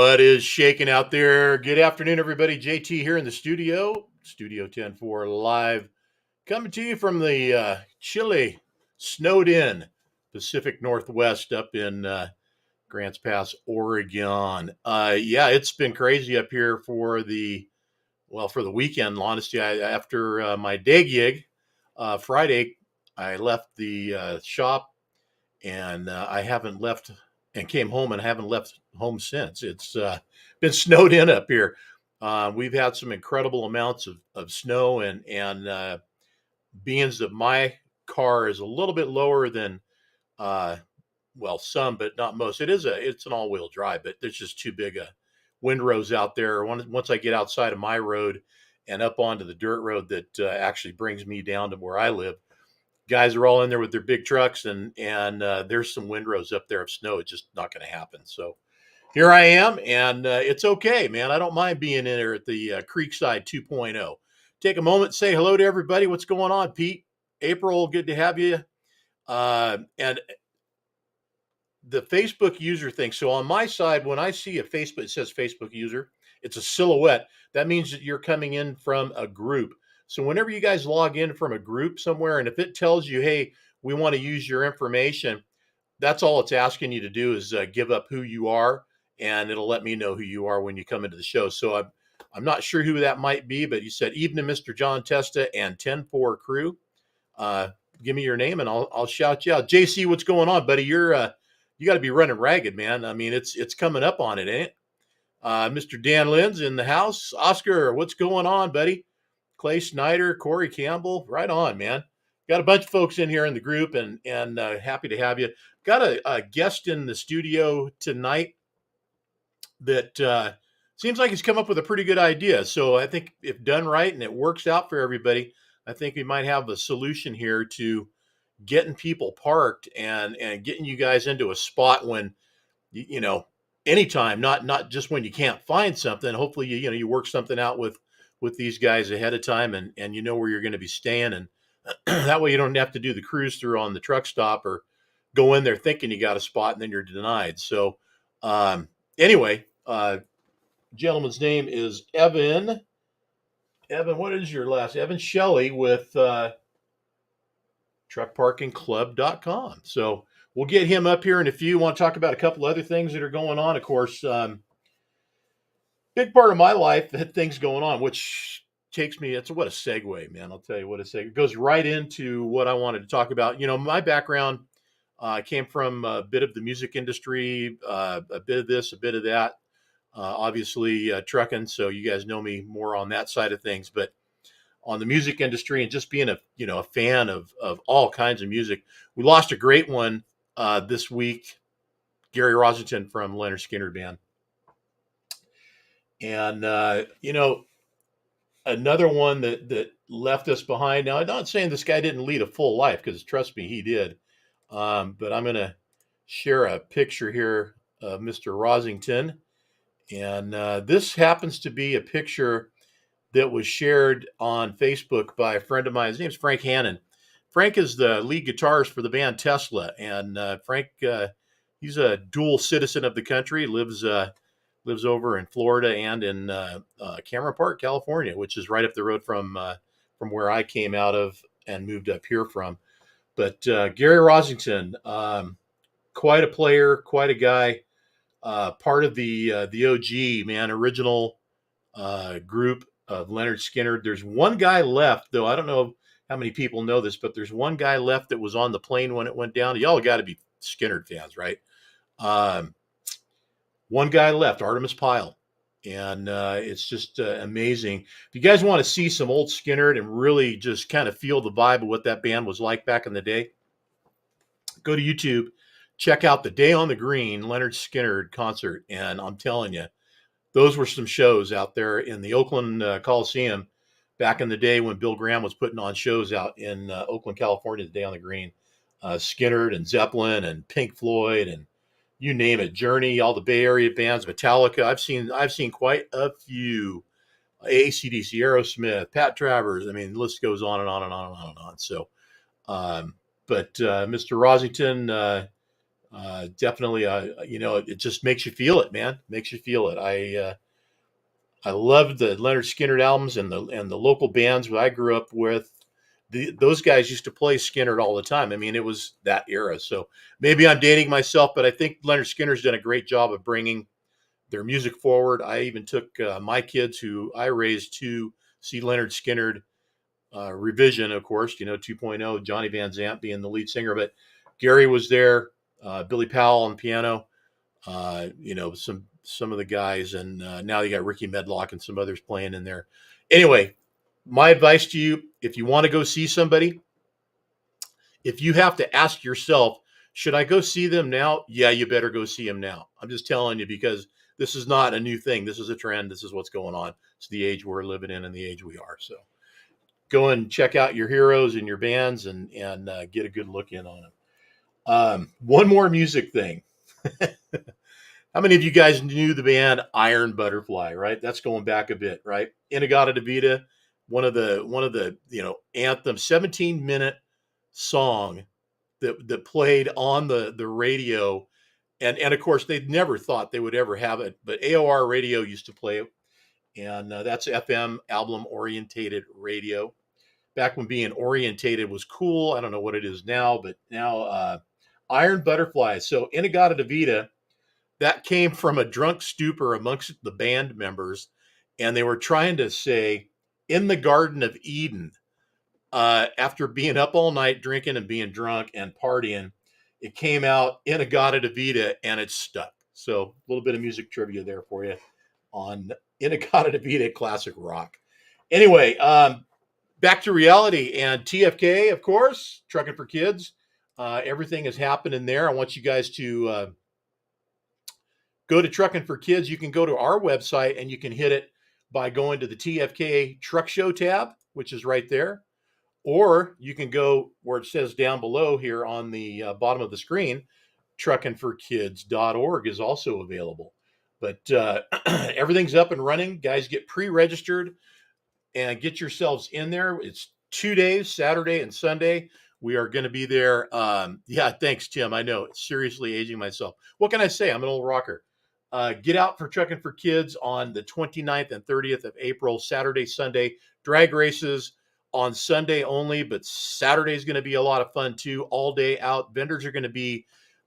What is shaking out there? Good afternoon, everybody. JT here in the studio, Studio 10-4 live, coming to you from the chilly, snowed in Pacific Northwest up in Grants Pass, Oregon. Yeah, it's been crazy up here for the weekend. Honestly, after my day gig Friday, I left the shop and I haven't left and came home and haven't left home since. It's been snowed in up here. We've had some incredible amounts of snow and being that my car is a little bit lower than uh, some, but not most. It's an all wheel drive, but there's just too big a windrows out there. Once I get outside of my road and up onto the dirt road that actually brings me down to where I live, guys are all in there with their big trucks and there's some windrows up there of snow. It's just not going to happen. So here I am, and it's okay, man. I don't mind being in there at the Creekside 2.0. Take a moment, say hello to everybody. What's going on, Pete? April, good to have you. And the Facebook user thing. So on my side, when I see it says Facebook user, it's a silhouette. That means that you're coming in from a group. So whenever you guys log in from a group somewhere, and if it tells you, hey, we want to use your information, that's all it's asking you to do is give up who you are, and it'll let me know who you are when you come into the show. So I'm not sure who that might be, but you said evening, Mr. John Testa and 10-4 crew. Give me your name and I'll shout you out. JC, what's going on, buddy? You got to be running ragged, man. I mean, it's coming up on it, ain't it? Mr. Dan Lynn's in the house. Oscar, what's going on, buddy? Clay Snyder, Corey Campbell, right on, man. Got a bunch of folks in here in the group, and happy to have you. Got a guest in the studio tonight that seems like he's come up with a pretty good idea. So I think if done right and it works out for everybody, I think we might have a solution here to getting people parked and getting you guys into a spot when you know anytime, not just when you can't find something. Hopefully you work something out with these guys ahead of time, and you know where you're going to be staying, and that way you don't have to do the cruise through on the truck stop or go in there thinking you got a spot and then you're denied. So anyway, gentleman's name is Evan. What is your last? Evan Shelley with truckparkingclub.com. So we'll get him up here in a few. Want to talk about a couple other things that are going on. Of course, big part of my life that things going on, which takes me, what a segue, man. I'll tell you what a segue. It goes right into what I wanted to talk about. My background came from a bit of the music industry, a bit of this, a bit of that. Obviously, trucking. So you guys know me more on that side of things, but on the music industry and just being a fan of all kinds of music. We lost a great one this week, Gary Rosington from Leonard Skinner Band. And, another one that left us behind. Now, I'm not saying this guy didn't lead a full life, because trust me, he did. But I'm going to share a picture here of Mr. Rosington. And this happens to be a picture that was shared on Facebook by a friend of mine. His name's Frank Hannon. Frank is the lead guitarist for the band Tesla. And Frank, he's a dual citizen of the country, lives over in Florida and in Cameron Park, California, which is right up the road from where I came out of and moved up here from. But Gary Rosington, quite a player, quite a guy, part of the OG, man, original group of Leonard Skinner. There's one guy left, though. I don't know how many people know this, but there's one guy left that was on the plane when it went down. Y'all got to be Skinner fans, right? One guy left, Artemis Pyle. And it's just amazing. If you guys want to see some old Skinner and really just kind of feel the vibe of what that band was like back in the day, go to YouTube, check out the Day on the Green Leonard Skinner concert. And I'm telling you, those were some shows out there in the Oakland Coliseum back in the day when Bill Graham was putting on shows out in Oakland, California, the Day on the Green. Skinner and Zeppelin and Pink Floyd and you name it, Journey, all the Bay Area bands, Metallica. I've seen quite a few. AC/DC, Aerosmith, Pat Travers. I mean, the list goes on and on and on and on and on. So, but Mr. Rosington, Definitely, it just makes you feel it, man. Makes you feel it. I love the Leonard Skinner albums and the local bands that I grew up with. Those guys used to play Skinner all the time. I mean, it was that era. So maybe I'm dating myself, but I think Leonard Skinner's done a great job of bringing their music forward. I even took my kids, who I raised, to see Leonard Skinner revision, of course, 2.0, Johnny Van Zant being the lead singer, but Gary was there, Billy Powell on piano, some of the guys, and now you got Ricky Medlock and some others playing in there. Anyway, my advice to you: if you want to go see somebody, if you have to ask yourself, should I go see them now? Yeah, you better go see them now. I'm just telling you, because this is not a new thing. This is a trend. This is what's going on. It's the age we're living in and the age we are. So go and check out your heroes and your bands, and get a good look in on them. One more music thing. How many of you guys knew the band Iron Butterfly? Right, that's going back a bit. Right, Inagata Devita, one of the anthem, 17-minute song that played on the radio, and of course they never thought they would ever have it, but AOR radio used to play it, and that's FM, album orientated radio. Back when being orientated was cool. I don't know what it is now, but now Iron Butterfly. So Inagata Devita, that came from a drunk stupor amongst the band members, and they were trying to say, in the Garden of Eden, after being up all night drinking and being drunk and partying, it came out Inagata Devita, and it stuck. So a little bit of music trivia there for you on Inagata Devita, classic rock. Anyway, back to reality and TFK, of course, Trucking for Kids. Everything is happening there. I want you guys to go to Trucking for Kids. You can go to our website and you can hit it by going to the TFK Truck Show tab, which is right there. Or you can go where it says down below here on the bottom of the screen, truckingforkids.org is also available. But everything's up and running. Guys, get pre-registered and get yourselves in there. It's 2 days, Saturday and Sunday. We are going to be there. Yeah, thanks, Tim. I know, seriously aging myself. What can I say? I'm an old rocker. Get out for Trucking for Kids on the 29th and 30th of April, Saturday, Sunday. Drag races on Sunday only, but Saturday is going to be a lot of fun too. All day out. Vendors are going to be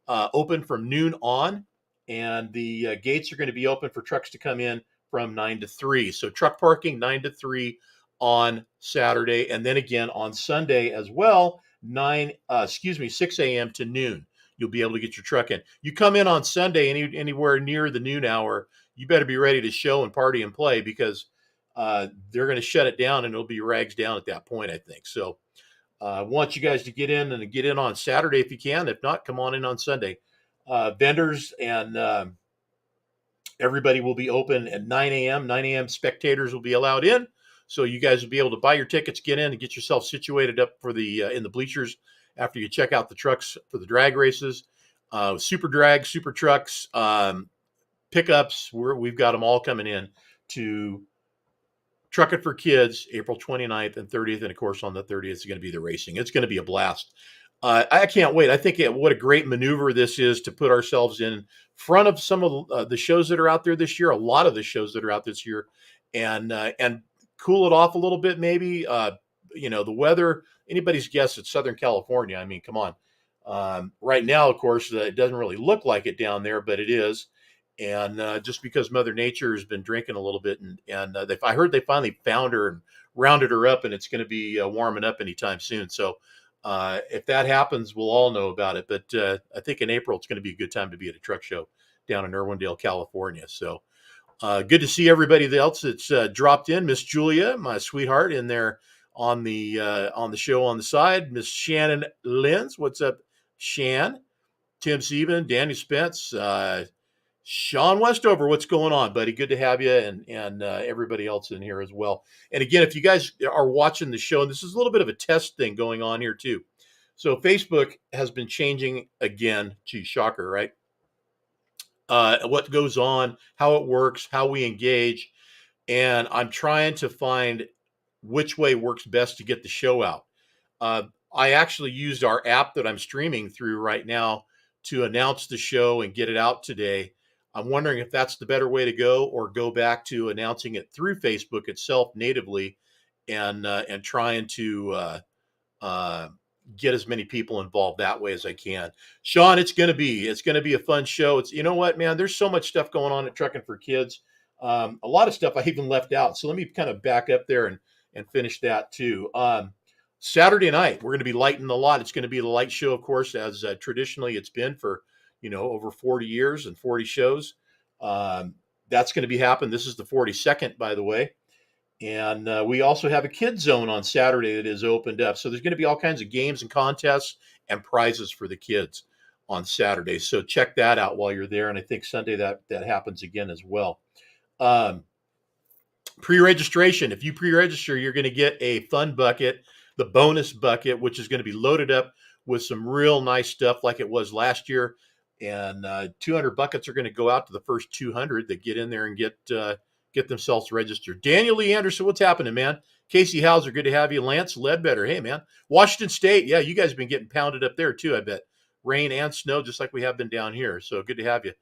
open from noon on, and the gates are going to be open for trucks to come in from 9 to 3. So truck parking 9 to 3 on Saturday, and then again on Sunday as well, 6 a.m. to noon. You'll be able to get your truck in. You come in on Sunday anywhere near the noon hour, you better be ready to show and party and play, because they're going to shut it down and it'll be rags down at that point, I think. So I want you guys to get in on Saturday if you can. If not, come on in on Sunday. Vendors and everybody will be open at 9 a.m. 9 a.m. Spectators will be allowed in. So you guys will be able to buy your tickets, get in, and get yourself situated up for the in the bleachers after you check out the trucks for the drag races. Super drag, super trucks, pickups. We've got them all coming in to Truck It for Kids, April 29th and 30th. And of course, on the 30th is going to be the racing. It's going to be a blast. I can't wait. I think what a great maneuver this is to put ourselves in front of some of the shows that are out there this year, a lot of the shows that are out this year, and cool it off a little bit, maybe. The weather, anybody's guess at Southern California. I mean, come on. Right now, of course, it doesn't really look like it down there, but it is. And just because Mother Nature has been drinking a little bit, and I heard they finally found her and rounded her up, and it's going to be warming up anytime soon. So if that happens, we'll all know about it. But I think in April, it's going to be a good time to be at a truck show down in Irwindale, California. So good to see everybody else that's dropped in. Miss Julia, my sweetheart, in there on the show on the side. Miss Shannon Lenz, what's up, Shan? Tim Sieben, Danny Spence, Sean Westover, what's going on, buddy? Good to have you, and everybody else in here as well. And again, if you guys are watching the show, and this is a little bit of a test thing going on here too. So Facebook has been changing again. Gee, shocker, right? What goes on, how it works, how we engage, and I'm trying to find which way works best to get the show out. I actually used our app that I'm streaming through right now to announce the show and get it out today. I'm wondering if that's the better way to go, or go back to announcing it through Facebook itself natively, and trying to uh, get as many people involved that way as I can. Sean, it's gonna be a fun show. It's, you know what, man, there's so much stuff going on at Truckin' for Kids. A lot of stuff I even left out. So let me kind of back up there and finish that too. Saturday night we're going to be lighting the lot. It's going to be the light show, of course, as traditionally it's been for over 40 years and 40 shows. That's going to be happening. This is the 42nd, by the way. And we also have a kids zone on Saturday that is opened up. So there's going to be all kinds of games and contests and prizes for the kids on Saturday. So check that out while you're there. And I think Sunday that happens again as well. Um, Pre-registration. If you pre-register, you're going to get a fun bucket, the bonus bucket, which is going to be loaded up with some real nice stuff like it was last year. And 200 buckets are going to go out to the first 200 that get in there and get themselves registered. Daniel Lee Anderson, what's happening, man? Casey Hauser, good to have you. Lance Ledbetter, hey, man. Washington State, yeah, you guys have been getting pounded up there too, I bet. Rain and snow, just like we have been down here. So good to have you.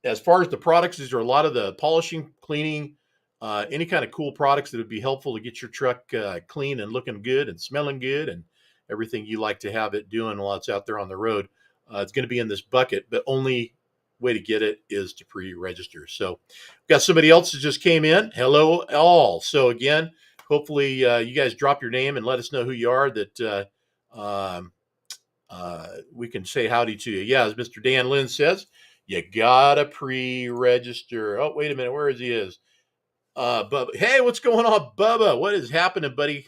As far as the products, these are a lot of the polishing, cleaning, any kind of cool products that would be helpful to get your truck clean and looking good and smelling good and everything you like to have it doing while it's out there on the road. It's going to be in this bucket, but only way to get it is to pre-register. So we've got somebody else that just came in. Hello, all. So again, hopefully you guys drop your name and let us know who you are, that we can say howdy to you. Yeah, as Mr. Dan Lynn says, you gotta pre-register. Oh, wait a minute, where is he? Bubba. Hey, what's going on, Bubba? What is happening, buddy?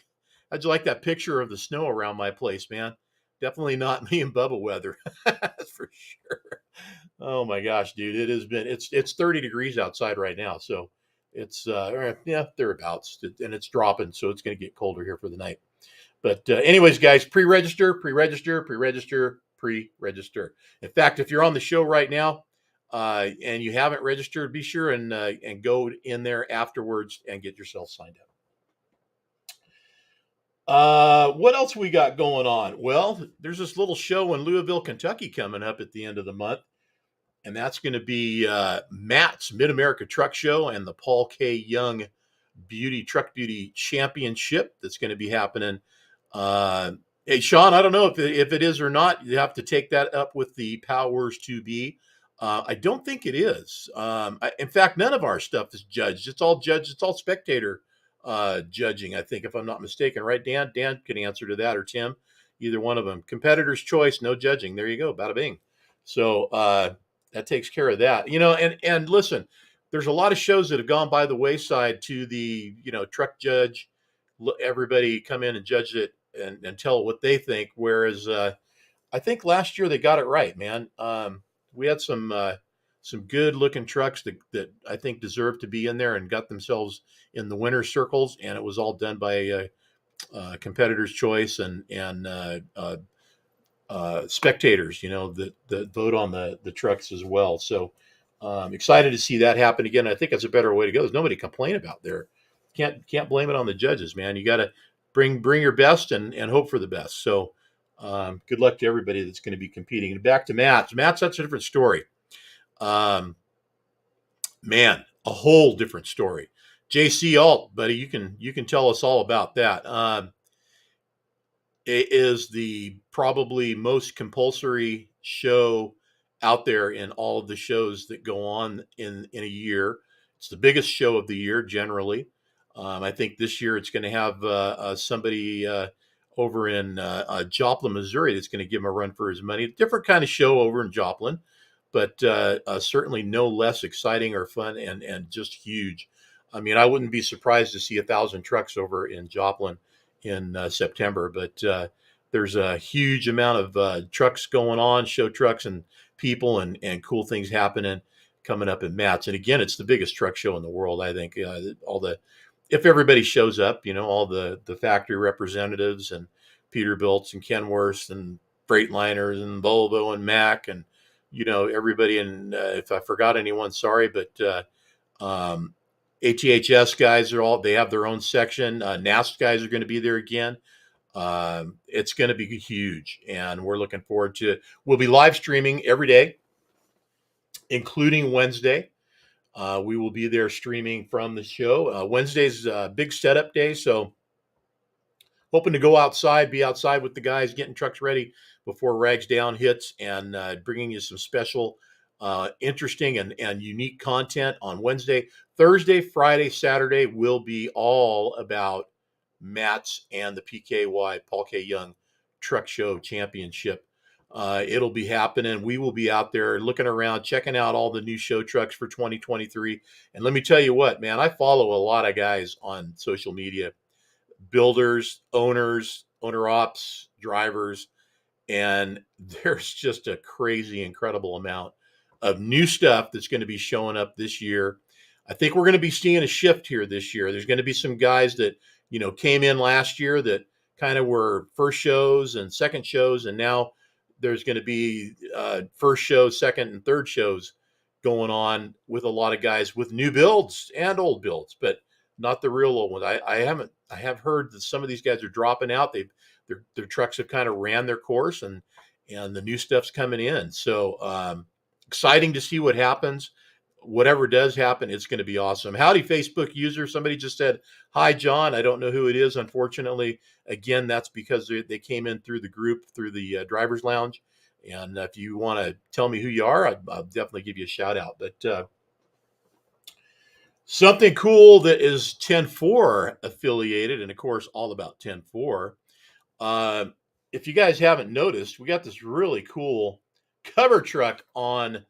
How'd you like that picture of the snow around my place, man? Definitely not me and Bubba weather. That's for sure. Oh my gosh, dude. It's 30 degrees outside right now. So it's yeah, thereabouts. And it's dropping, so it's gonna get colder here for the night. But anyways, guys, pre-register, pre-register, pre-register, pre-register. In fact, if you're on the show right now and you haven't registered, be sure and go in there afterwards and get yourself signed up. What else we got going on? Well, there's this little show in Louisville, Kentucky coming up at the end of the month. And that's going to be Matt's Mid-America Truck Show and the Paul K. Young Truck Beauty Championship that's going to be happening. Hey, Sean, I don't know if it is or not. You have to take that up with the powers to be. I don't think it is. In fact, none of our stuff is judged. It's all judged. It's all spectator judging, I think, if I'm not mistaken. Right, Dan? Dan can answer to that, or Tim. Either one of them. Competitor's choice, no judging. There you go. Bada bing. So that takes care of that. And listen, there's a lot of shows that have gone by the wayside to the, truck judge. Everybody come in and judge it and tell what they think. Whereas I think last year they got it right, man. We had some good looking trucks that I think deserved to be in there and got themselves in the winner's circles. And it was all done by competitor's choice and spectators, that vote on the trucks as well. So excited to see that happen again. I think that's a better way to go. There's nobody to complain about there. Can't blame it on the judges, man. You got to bring your best and hope for the best. So good luck to everybody that's going to be competing. And back to Matt's. Matt's, that's a different story. Man, a whole different story. JC Alt, buddy, you can tell us all about that. It is the probably most compulsory show out there in all of the shows that go on in a year. It's the biggest show of the year generally. I think this year it's going to have somebody over in Joplin, Missouri, that's going to give him a run for his money. Different kind of show over in Joplin, but certainly no less exciting or fun and just huge. I mean, I wouldn't be surprised to see 1,000 trucks over in Joplin in September, but there's a huge amount of trucks going on, show trucks and people and cool things happening coming up in Matt's. And again, it's the biggest truck show in the world. I think if everybody shows up, all the factory representatives and Peterbilts and Kenworths and Freightliners and Volvo and Mack and, everybody. And if I forgot anyone, sorry, but ATHS guys they have their own section. NAST guys are going to be there again. It's going to be huge, and we're looking forward to it. We'll be live streaming every day, including Wednesday. We will be there streaming from the show. Wednesday's a big setup day, so hoping to go outside, be outside with the guys, getting trucks ready before Rags Down hits, and bringing you some special, interesting, and unique content on Wednesday. Thursday, Friday, Saturday will be all about Matt's and the PKY Paul K. Young Truck Show Championship. It'll be happening. We will be out there looking around, checking out all the new show trucks for 2023. And let me tell you what, man, I follow a lot of guys on social media, builders, owners, owner ops, drivers, and there's just a crazy, incredible amount of new stuff that's going to be showing up this year. I think we're going to be seeing a shift here this year. There's going to be some guys that, came in last year that kind of were first shows and second shows, and now there's going to be first show, second, and third shows going on with a lot of guys with new builds and old builds, but not the real old ones. I have heard that some of these guys are dropping out. Their trucks have kind of ran their course, and the new stuff's coming in. So exciting to see what happens. Whatever does happen, it's going to be awesome. Howdy, Facebook user. Somebody just said, "Hi, John." I don't know who it is, unfortunately. Again, that's because they came in through the group, through the driver's lounge. And if you want to tell me who you are, I'll definitely give you a shout out. But something cool that is 10-4 affiliated, and of course, all about 10-4. Uh, if you guys haven't noticed, we got this really cool cover truck on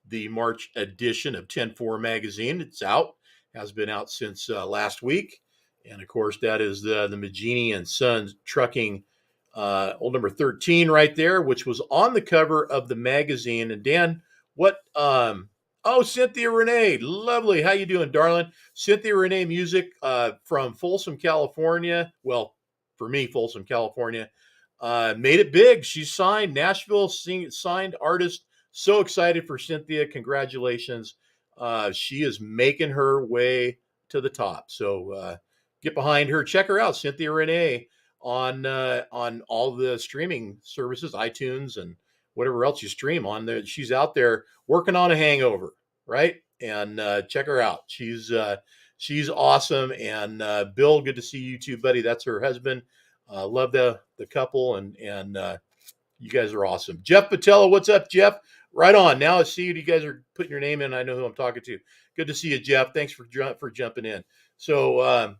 the March edition of 10-4 magazine. It's out, has been out since last week. And of course, that is the Magini and Sons Trucking old number 13 right there, which was on the cover of the magazine. And Dan, oh, Cynthia Renee, lovely. How you doing, darling? Cynthia Renee Music from Folsom, California. Well, for me, Folsom, California. Made it big. She's signed, Nashville signed artist. So excited for Cynthia. Congratulations. She is making her way to the top. So get behind her. Check her out, Cynthia Renee, on all the streaming services, iTunes and whatever else you stream on there. She's out there working on a hangover, right? And check her out. She's awesome. And Bill, good to see you too, buddy. That's her husband. Love the couple, and you guys are awesome. Jeff Patella, what's up, Jeff? Right on. Now I see you guys are putting your name in. I know who I'm talking to. Good to see you, Jeff. Thanks for jumping in. So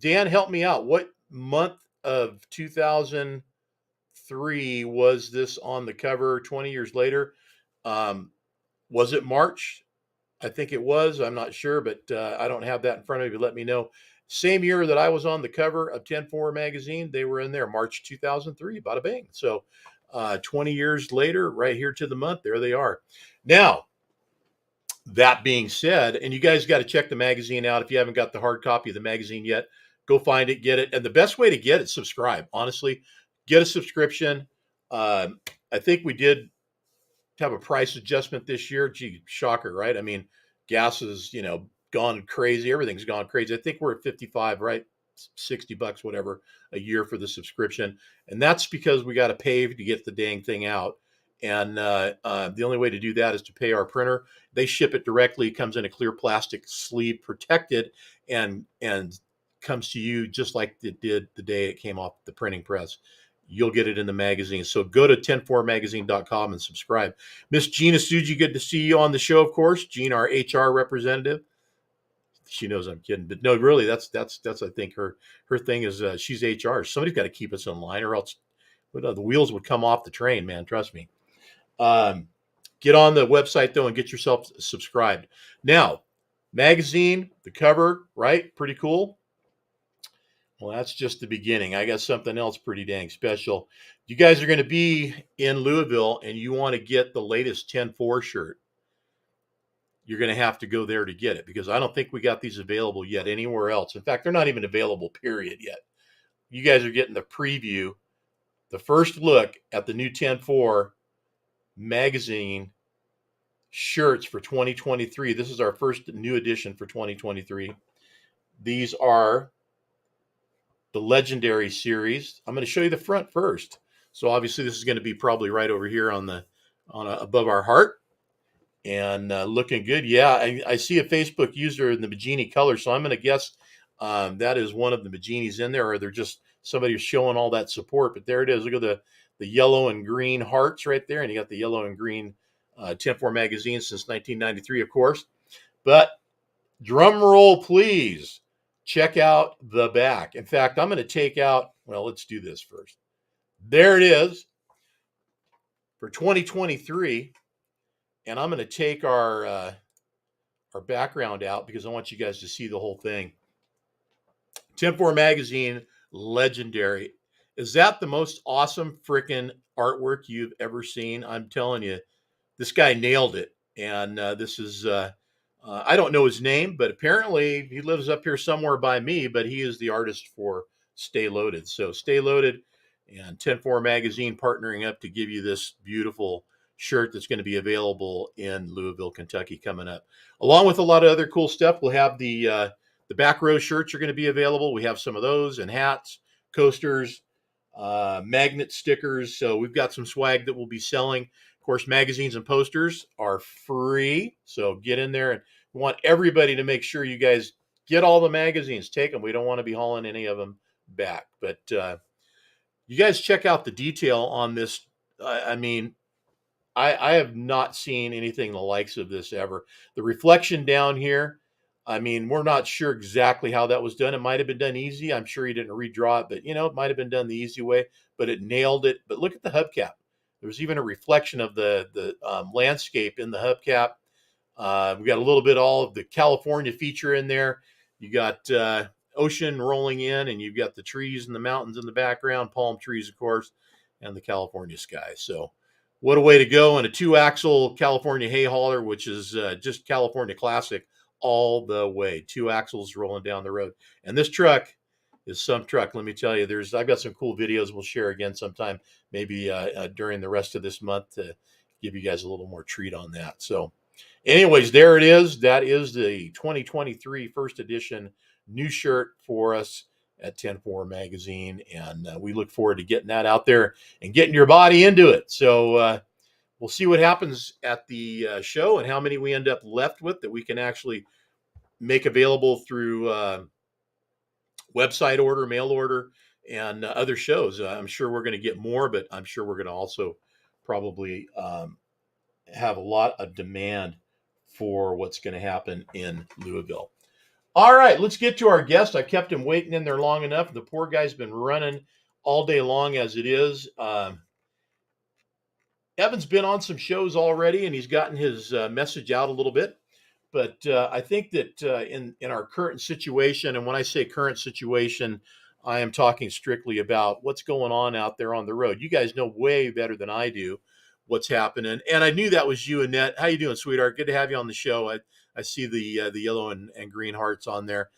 Dan, help me out. What month of 2003 was this on the cover 20 years later? Was it March? I think it was. I'm not sure, but I don't have that in front of me. But let me know. Same year that I was on the cover of 10-4 magazine, they were in there, March 2003. Bada bing. So 20 years later, right here to the month, there they are. Now, that being said, and you guys got to check the magazine out. If you haven't got the hard copy of the magazine yet, go find it, get it. And the best way to get it, subscribe. Honestly, get a subscription. I think we did have a price adjustment this year. Gee, shocker, right? I mean, gas is, gone crazy. Everything's gone crazy. I think we're at 55, right? $60, whatever, a year for the subscription. And that's because we got to pay to get the dang thing out. And the only way to do that is to pay our printer. They ship it directly. It comes in a clear plastic sleeve, protected, and comes to you just like it did the day it came off the printing press. You'll get it in the magazine. So go to 10-4magazine.com and subscribe. Miss Gina Suji, good to see you on the show, of course. Gina, our HR representative. She knows I'm kidding, but no, really, that's I think her thing is she's HR. Somebody's got to keep us in line, or else the wheels would come off the train, man. Trust me. Get on the website though and get yourself subscribed. Now, magazine, the cover, right? Pretty cool. Well, that's just the beginning. I got something else pretty dang special. You guys are going to be in Louisville and you want to get the latest 10-4 shirt. You're going to have to go there to get it, because I don't think we got these available yet anywhere else. In fact, they're not even available, period, yet. You guys are getting the preview, the first look at the new 10-4 magazine shirts for 2023. This is our first new edition for 2023. These are the Legendary series. I'm going to show you the front first. So obviously this is going to be probably right over here on above our heart, and looking good. Yeah, I see a Facebook user in the Magini color, so I'm going to guess that is one of the Maginis in there, or they're just somebody who's showing all that support. But there it is. Look at the yellow and green hearts right there, and you got the yellow and green 10-4 magazine since 1993, of course. But drum roll, please. Check out the back. In fact, I'm going to take out, well, let's do this first. There it is for 2023. And I'm going to take our background out because I want you guys to see the whole thing. 10-4 magazine, Legendary. Is that the most awesome freaking artwork you've ever seen? I'm telling you, this guy nailed it. And this is, I don't know his name, but apparently he lives up here somewhere by me, but he is the artist for Stay Loaded. So Stay Loaded and 10-4 magazine partnering up to give you this beautiful shirt that's going to be available in Louisville, Kentucky coming up. Along with a lot of other cool stuff, we'll have the back row shirts are going to be available. We have some of those, and hats, coasters, magnet stickers. So we've got some swag that we'll be selling. Of course, magazines and posters are free. So get in there, and we want everybody to make sure you guys get all the magazines. Take them. We don't want to be hauling any of them back. But you guys check out the detail on this. I mean, I have not seen anything the likes of this ever. The reflection down here, I mean, we're not sure exactly how that was done. It might have been done easy. I'm sure he didn't redraw it, but it might have been done the easy way, but it nailed it. But look at the hubcap. There's even a reflection of the landscape in the hubcap. We got a little bit all of the California feature in there. You got ocean rolling in, and you've got the trees and the mountains in the background, palm trees, of course, and the California sky. So what a way to go. And a 2-axle California hay hauler, which is just California classic all the way. 2 axles rolling down the road. And this truck is some truck. Let me tell you, I've got some cool videos we'll share again sometime, maybe during the rest of this month, to give you guys a little more treat on that. So anyways, there it is. That is the 2023 first edition new shirt for us at 10-4 magazine. And we look forward to getting that out there and getting your body into it. So we'll see what happens at the show and how many we end up left with that we can actually make available through website order, mail order, and other shows. I'm sure we're going to get more, but I'm sure we're going to also probably have a lot of demand for what's going to happen in Louisville. All right, let's get to our guest. I kept him waiting in there long enough. The poor guy's been running all day long as it is. Evan's been on some shows already, and he's gotten his message out a little bit. But I think that in our current situation, and when I say current situation, I am talking strictly about what's going on out there on the road. You guys know way better than I do what's happening. And I knew that was you, Annette. How you doing, sweetheart? Good to have you on the show. I see the yellow and green hearts on there.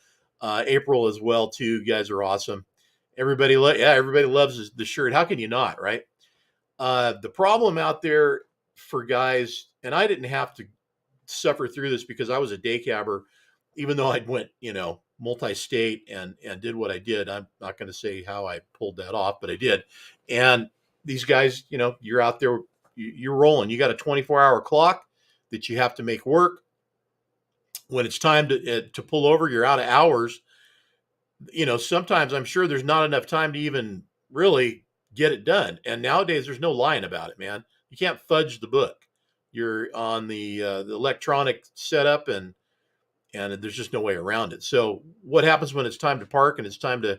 April as well too. You guys are awesome. Everybody loves the shirt. How can you not, right? The problem out there for guys, and I didn't have to suffer through this because I was a day cabber, even though I'd went, multi-state and did what I did. I'm not going to say how I pulled that off, but I did. And these guys, you're out there, you're rolling. You got a 24-hour clock that you have to make work. When it's time to pull over, you're out of hours. Sometimes I'm sure there's not enough time to even really get it done. And nowadays, there's no lying about it, man. You can't fudge the book. You're on the electronic setup, and there's just no way around it. So what happens when it's time to park and it's time to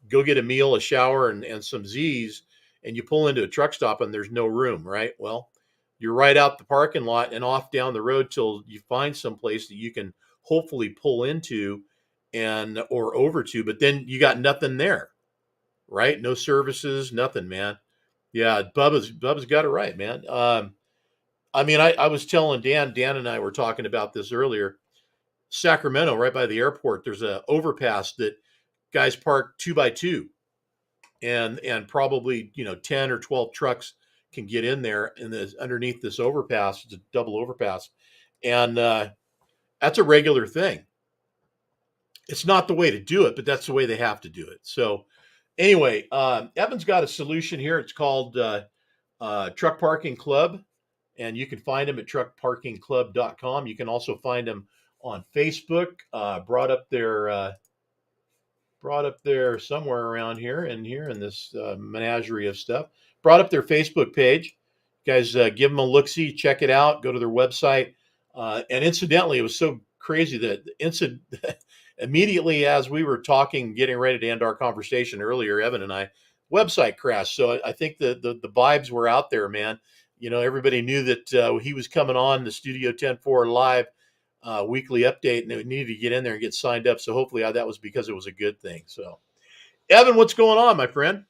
go get a meal, a shower, and some Z's, and you pull into a truck stop and there's no room, right? Well, you're right out the parking lot and off down the road till you find some place that you can hopefully pull into or over to, but then you got nothing there, right? No services, nothing, man. Yeah, Bubba's got it right, man. I was telling Dan and I were talking about this earlier. Sacramento, right by the airport, there's a overpass that guys park 2x2, and probably 10 or 12 trucks can get in there, and underneath this overpass, it's a double overpass, and that's a regular thing. it's not the way to do it, but that's the way they have to do it. So anyway, Evan's got a solution here. It's called Truck Parking Club, and you can find him at truckparkingclub.com. You can also find him on Facebook. Brought up there somewhere around here in this menagerie of stuff. Brought up their Facebook page. You guys, give them a look see, check it out, go to their website. And incidentally, it was so crazy that immediately as we were talking, getting ready to end our conversation earlier, Evan and I, website crashed. So I think the vibes were out there, man. Everybody knew that he was coming on the Studio 10-4 live weekly update, and they needed to get in there and get signed up. So hopefully that was because it was a good thing. So, Evan, what's going on, my friend?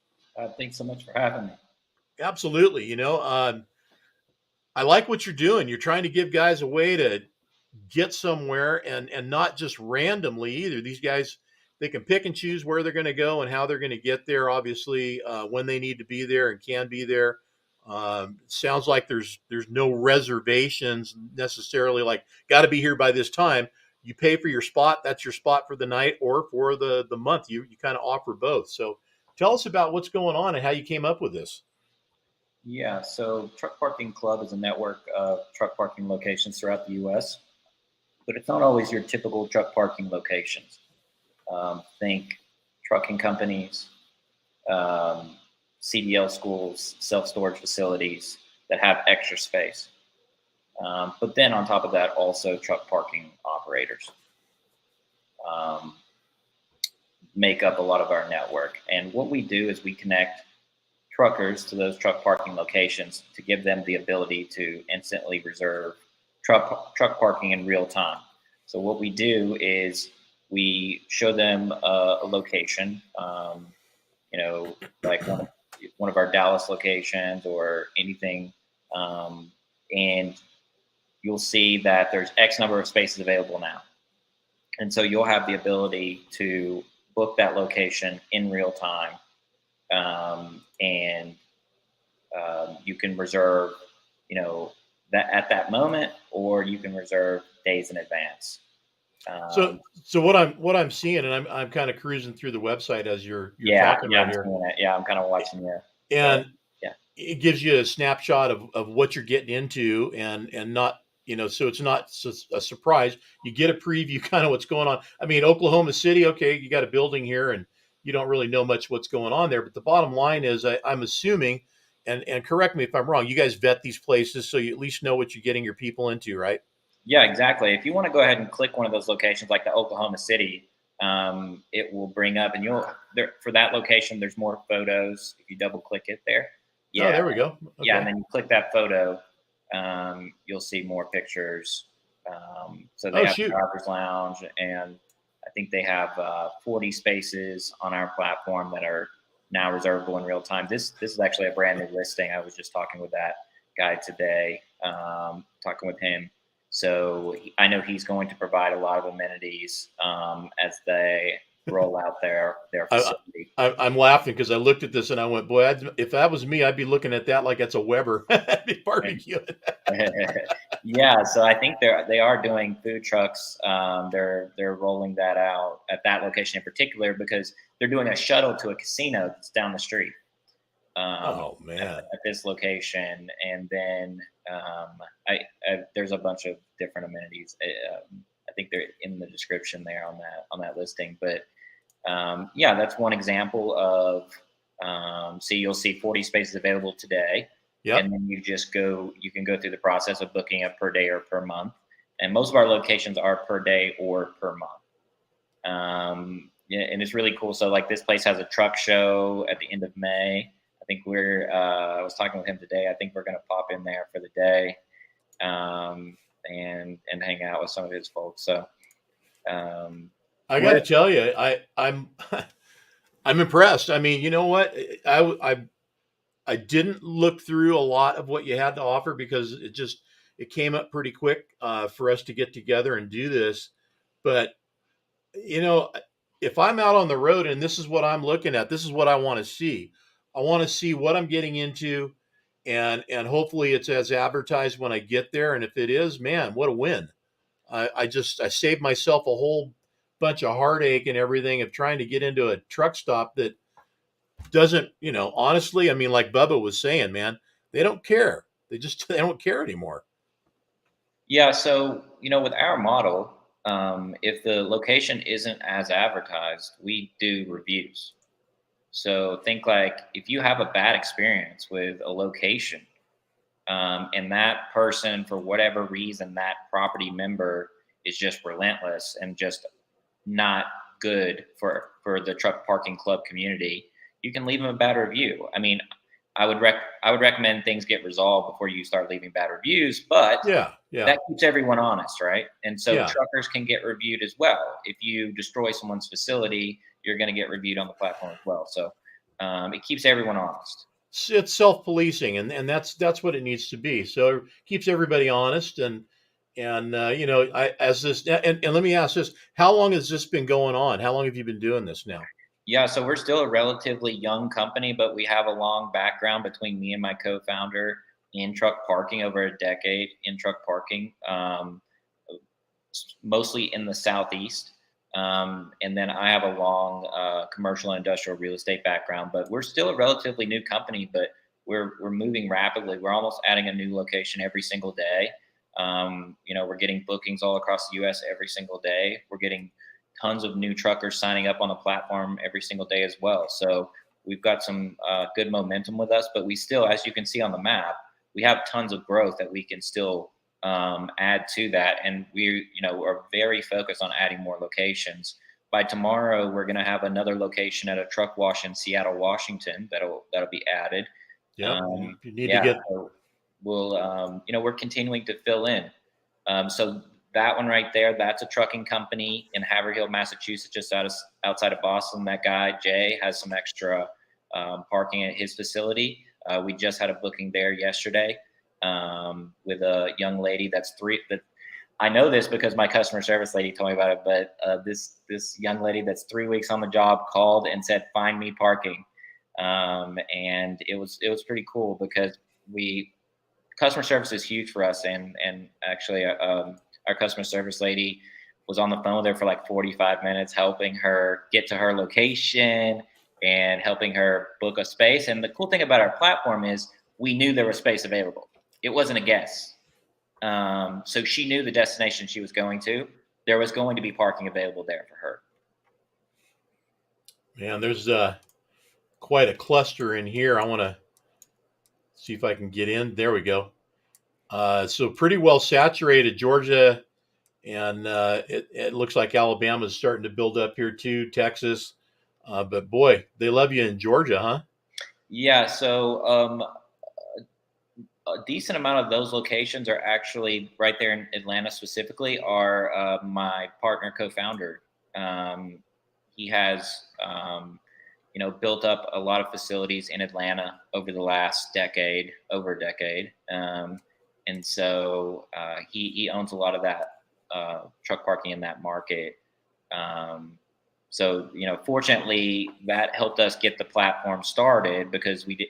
Thanks so much for having me. Absolutely. I like what you're doing. You're trying to give guys a way to get somewhere and not just randomly either. These guys, they can pick and choose where they're going to go and how they're going to get there, obviously, when they need to be there and can be there. Sounds like there's no reservations necessarily, like got to be here by this time. You pay for your spot, that's your spot for the night or for the month. You kind of offer both. So tell us about what's going on and how you came up with this. Yeah, so Truck Parking Club is a network of truck parking locations throughout the U.S., but it's not always your typical truck parking locations. Think trucking companies, CDL schools, self-storage facilities that have extra space. But then on top of that, also truck parking operators make up a lot of our network. And what we do is we connect truckers to those truck parking locations to give them the ability to instantly reserve truck parking in real time. So what we do is we show them a location, like one of our Dallas locations or anything, and you'll see that there's X number of spaces available now. And so you'll have the ability to book that location in real time. And you can reserve, that at that moment, or you can reserve days in advance. So what I'm seeing, and I'm kind of cruising through the website as you're talking right here. Yeah, I'm kind of watching you. And it gives you a snapshot of what you're getting into, and not, so it's not a surprise. You get a preview, kind of what's going on. I mean, Oklahoma City, okay, you got a building here, and you don't really know much what's going on there. But the bottom line is, I'm assuming, and correct me if I'm wrong, you guys vet these places so you at least know what you're getting your people into, right? Yeah, exactly. If you want to go ahead and click one of those locations, like the Oklahoma City, it will bring up, and for that location, there's more photos. If you double click it there, yeah, there we go. Okay. Yeah, and then you click that photo, you'll see more pictures. So they have driver's lounge, and I think they have 40 spaces on our platform that are now reservable in real time. This is actually a brand new listing. I was just talking with that guy today, talking with him. So I know he's going to provide a lot of amenities as they roll out their facility. I'm laughing because I looked at this and I went, boy, if that was me, I'd be looking at that like it's a Weber. I'd be barbecuing. Yeah, so I think they are doing food trucks. They're rolling that out at that location in particular because they're doing a shuttle to a casino that's down the street. Oh man! At this location, and then there's a bunch of different amenities. I think they're in the description there on that listing. But yeah, that's one example of. So you'll see 40 spaces available today, and then you can go through the process of booking it per day or per month. And most of our locations are per day or per month. Yeah, and it's really cool. So like this place has a truck show at the end of May. I think I was talking with him today. I think we're going to pop in there for the day, and hang out with some of his folks. So, I got to tell you, I'm impressed. I mean, you know what? I didn't look through a lot of what you had to offer because it came up pretty quick for us to get together and do this. But if I'm out on the road and this is what I'm looking at, this is what I want to see. I want to see what I'm getting into, and hopefully it's as advertised when I get there. And if it is, man, what a win! I saved myself a whole bunch of heartache and everything of trying to get into a truck stop that doesn't, honestly, I mean, like Bubba was saying, man, they don't care. They don't care anymore. Yeah, so with our model, if the location isn't as advertised, we do reviews. So think like if you have a bad experience with a location, and that person, for whatever reason, that property member is just relentless and just not good for the truck parking club community, you can leave them a bad review. I mean, I would recommend things get resolved before you start leaving bad reviews, but Yeah, yeah, that keeps everyone honest, right? And so yeah. truckers can get reviewed as well. If you destroy someone's facility, you're going to get reviewed on the platform as well. So it keeps everyone honest. It's self-policing, and that's what it needs to be. So it keeps everybody honest, and I as this and let me ask this: how long has this been going on? How long have you been doing this now? Yeah, so we're still a relatively young company, but we have a long background between me and my co-founder in truck parking, over a decade in truck parking, mostly in the southeast. And then I have a long commercial and industrial real estate background, but we're still a relatively new company, but we're moving rapidly. We're almost adding a new location every single day. We're getting bookings all across the U.S. every single day. We're getting tons of new truckers signing up on the platform every single day as well. So we've got some good momentum with us, but we still, as you can see on the map, we have tons of growth that we can still add to that. And we, are very focused on adding more locations. By tomorrow, we're going to have another location at a truck wash in Seattle, Washington. That'll be added. Yep, you need to Yeah, get. so we'll, we're continuing to fill in. So that one right there, that's a trucking company in Haverhill, Massachusetts, just outside of Boston. That guy Jay has some extra parking at his facility. We just had a booking there yesterday with a young lady that's I know this because my customer service lady told me about it. But this young lady that's 3 weeks on the job called and said, "Find me parking," and it was pretty cool because we customer service is huge for us, and actually, our customer service lady was on the phone with her for like 45 minutes, helping her get to her location and helping her book a space. And the cool thing about our platform is we knew there was space available. It wasn't a guess. So she knew the destination she was going to. There was going to be parking available there for her. Man, there's quite a cluster in here. I want to see if I can get in. There we go. So pretty well saturated, Georgia, and it looks like Alabama's starting to build up here too. Texas, but boy, they love you in Georgia, huh? Yeah. So a decent amount of those locations are actually right there in Atlanta specifically. Are my partner co-founder. He has built up a lot of facilities in Atlanta over the last decade, over a decade, and so he owns a lot of that truck parking in that market. Um, so fortunately, that helped us get the platform started because we did,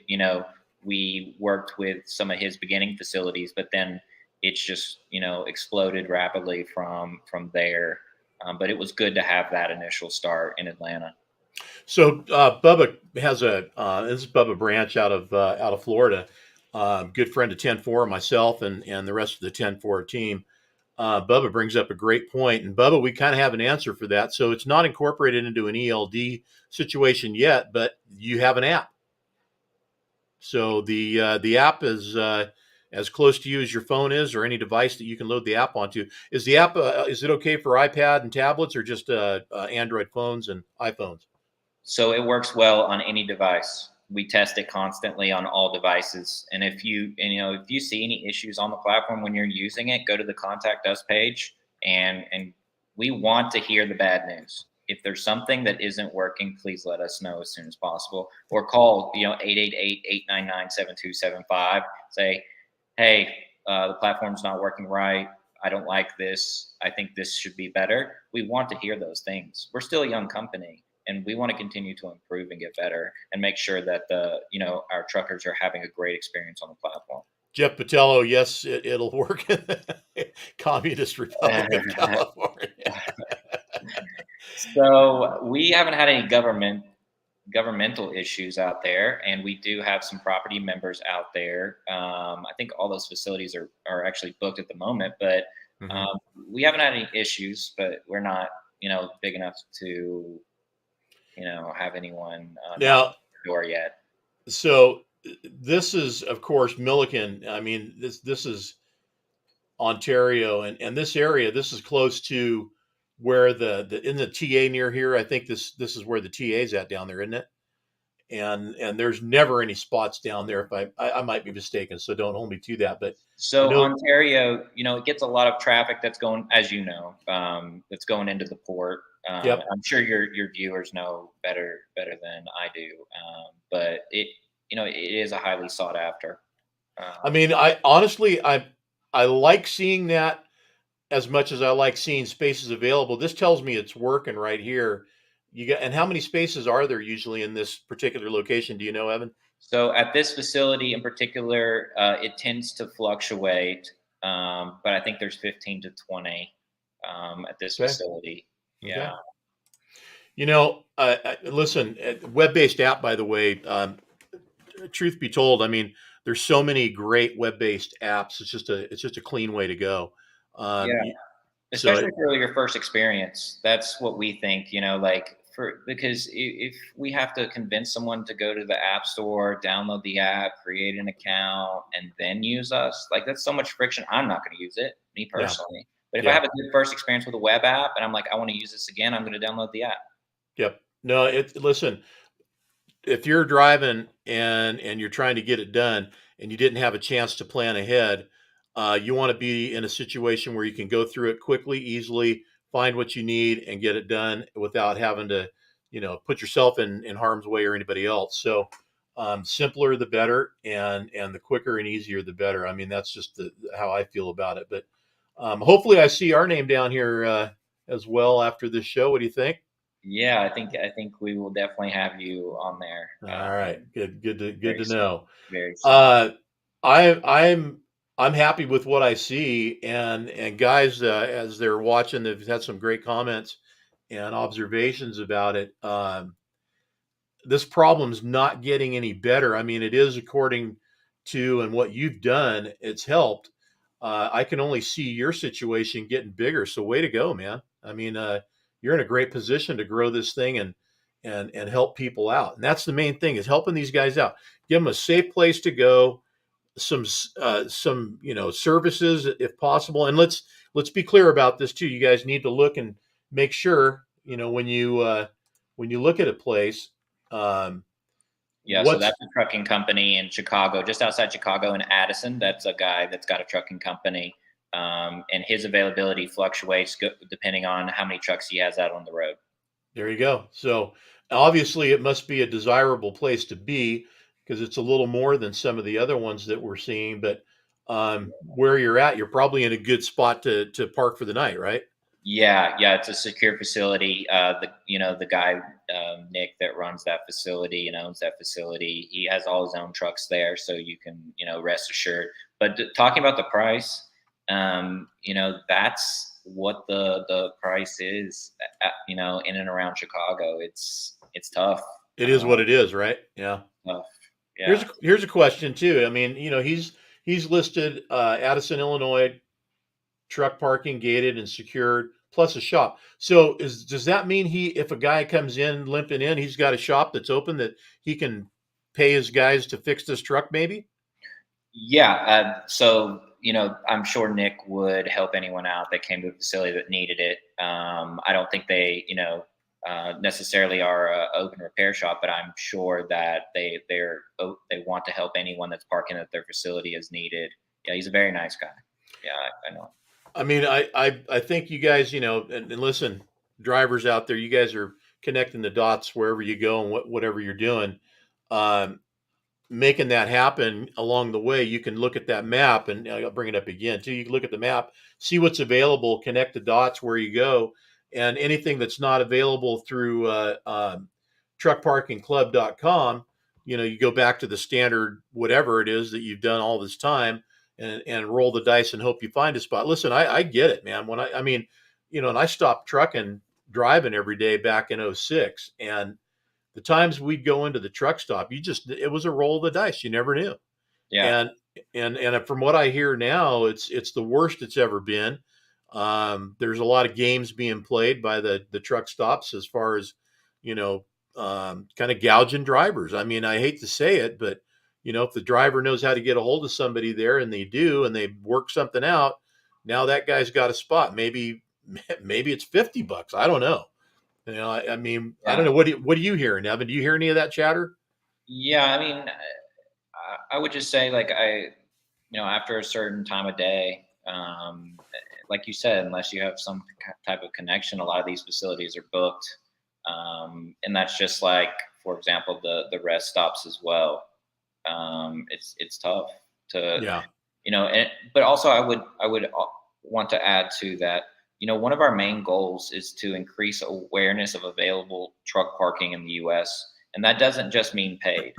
we worked with some of his beginning facilities, but then it's just exploded rapidly from there. But it was good to have that initial start in Atlanta. So Bubba has this is Bubba Branch out of Florida, good friend of 10-4, myself and the rest of the 10-4 team. Bubba brings up a great point, and Bubba, we kind of have an answer for that. So it's not incorporated into an ELD situation yet, but you have an app. So the app is as close to you as your phone is, or any device that you can load the app onto. Is the app is it okay for iPad and tablets, or just Android phones and iPhones? So it works well on any device. We test it constantly on all devices. And if you see any issues on the platform when you're using it, go to the contact us page, and we want to hear the bad news. If there's something that isn't working, please let us know as soon as possible, or call 888-899-7275. Say, hey, the platform's not working right. I don't like this. I think this should be better. We want to hear those things. We're still a young company, and we want to continue to improve and get better and make sure that our truckers are having a great experience on the platform. Jeff Patello, yes, it'll work in the Communist Republic of California. So we haven't had any governmental issues out there, and we do have some property members out there. I think all those facilities are actually booked at the moment, but Mhm. um, we haven't had any issues. But we're not, big enough to, have anyone knock on Now, the door yet. so this is, of course, Milliken. I mean, this is Ontario, and this area. This is close to where the in the TA near here. I think this is where the TA is at down there, isn't it? And there's never any spots down there. If I might be mistaken, so don't hold me to that. But I So know. Ontario, it gets a lot of traffic that's going, as that's going into the port. Yep. I'm sure your viewers know better than I do, but it is a highly sought after. I Um, mean, I honestly, I like seeing that as much as I like seeing spaces available. This tells me it's working right here. You got, and how many spaces are there usually in this particular location? Do you know, Evan? so at this facility in particular, it tends to fluctuate, but I think there's 15 to 20 at this Okay. facility. Yeah. Okay. Listen, web-based app, by the way. Truth be told, I mean, there's so many great web-based apps. It's just a clean way to go. Yeah. Um, so Especially for your first experience. That's what we think, like because if we have to convince someone to go to the app store, download the app, create an account, and then use us, like that's so much friction. I'm not going to use it, me yeah, personally. But if I yeah, have a good first experience with a web app and I'm like, I want to use this again, I'm going to download the app. yep. No, listen, if you're driving and you're trying to get it done and you didn't have a chance to plan ahead, you want to be in a situation where you can go through it quickly, easily, find what you need, and get it done without having to, put yourself in harm's way or anybody else. So, simpler the better, and the quicker and easier the better. I mean, that's just how I feel about it. But hopefully, I see our name down here as well after this show. What do you think? Yeah, I think we will definitely have you on there All right, good to very soon. know. Very soon. Uh, I'm happy with what I see, and guys, as they're watching, they've had some great comments and observations about it. This problem's not getting any better. I mean, it is according to and what you've done, it's helped. I can only see your situation getting bigger. So way to go, man. I mean, you're in a great position to grow this thing and help people out. And that's the main thing is helping these guys out. Give them a safe place to go, some services if possible. And let's be clear about this too. You guys need to look and make sure when you look at a place, um, Yeah, so what's that's a trucking company in Chicago, just outside Chicago in Addison. That's a guy that's got a trucking company, and his availability fluctuates depending on how many trucks he has out on the road. there you go. So obviously, it must be a desirable place to be because it's a little more than some of the other ones that we're seeing. But where you're at, you're probably in a good spot to park for the night, right? Yeah, yeah, it's a secure facility. The guy Nick that runs that facility and owns that facility, he has all his own trucks there, so you can rest assured. But talking about the price, that's what the price is. In and around Chicago, it's tough. It is Uh, what it is, right? Yeah. tough. Here's Yeah. here's a question too. I mean, he's listed Addison, Illinois, truck parking gated and secured, plus a shop. So does that mean if a guy comes in limping in, he's got a shop that's open that he can pay his guys to fix this truck, maybe? Yeah. So, I'm sure Nick would help anyone out that came to the facility that needed it. I don't think they, necessarily are a open repair shop, but I'm sure that they want to help anyone that's parking at their facility as needed. Yeah, he's a very nice guy. Yeah, I know. I mean, I think you guys, and listen, drivers out there, you guys are connecting the dots wherever you go and whatever you're doing. Um, Making that happen along the way, you can look at that map, and I'll bring it up again too. You can look at the map, see what's available, connect the dots where you go, and anything that's not available through truckparkingclub.com, you go back to the standard whatever it is that you've done all this time, and roll the dice and hope you find a spot. Listen, I get it, man. I mean, and I stopped trucking driving every day back in '06, and the times we'd go into the truck stop, it was a roll of the dice. You never knew. Yeah. And from what I hear now, it's the worst it's ever been. There's a lot of games being played by the truck stops as far as, you know, kind of gouging drivers. I mean, I hate to say it, but if the driver knows how to get a hold of somebody there, and they do, and they work something out, now that guy's got a spot. Maybe it's $50. I don't know. I mean, I don't Yeah. know. What are you hearing, Evan? Do you hear any of that chatter? Yeah. I mean, I would just say, like, after a certain time of day, like you said, unless you have some type of connection, a lot of these facilities are booked. And that's just like, for example, the rest stops as well. It's tough to, Yeah. but also I would want to add to that. One of our main goals is to increase awareness of available truck parking in the U.S., and that doesn't just mean paid.